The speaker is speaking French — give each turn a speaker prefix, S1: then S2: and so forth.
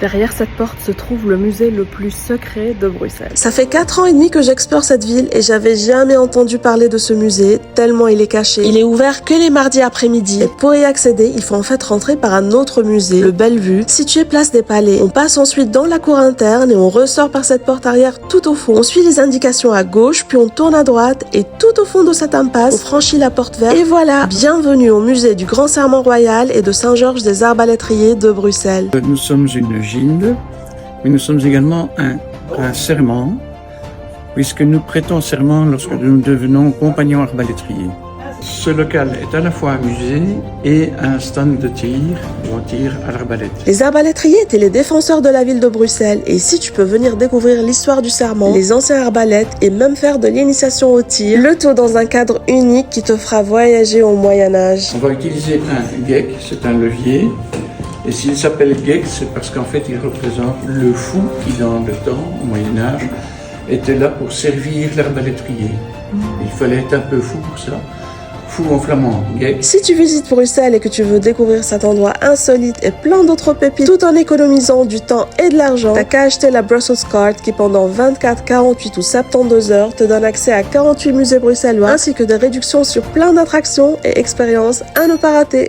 S1: Derrière cette porte se trouve le musée le plus secret de Bruxelles.
S2: Ça fait 4 ans et demi que j'explore cette ville et j'avais jamais entendu parler de ce musée, tellement il est caché. Il est ouvert que les mardis après-midi et pour y accéder, il faut en fait rentrer par un autre musée, le Bellevue, situé place des Palais. On passe ensuite dans la cour interne et on ressort par cette porte arrière tout au fond. On suit les indications à gauche, puis on tourne à droite et tout au fond de cette impasse, on franchit la porte verte et voilà, bienvenue au musée du Grand Serment Royal et de Saint-Georges des Arbalétriers de Bruxelles.
S3: Nous sommes une gilde, mais nous sommes également un serment, puisque nous prêtons serment lorsque nous devenons compagnons arbalétriers. Ce local est à la fois un musée et un stand de tir, où on tire à l'arbalète.
S2: Les arbalétriers étaient les défenseurs de la ville de Bruxelles et ici tu peux venir découvrir l'histoire du serment, les anciens arbalètes et même faire de l'initiation au tir, le tout dans un cadre unique qui te fera voyager au Moyen-Âge.
S3: On va utiliser un geck, c'est un levier. Et s'il s'appelle geck, c'est parce qu'en fait il représente le fou qui dans le temps, au Moyen-Âge, était là pour servir l'arbalétrier. Il fallait être un peu fou pour ça. Fou en flamand, geck.
S2: Si tu visites Bruxelles et que tu veux découvrir cet endroit insolite et plein d'autres pépites tout en économisant du temps et de l'argent, t'as qu'à acheter la Brussels Card qui pendant 24, 48 ou 72 heures te donne accès à 48 musées bruxellois ainsi que des réductions sur plein d'attractions et expériences à ne pas rater.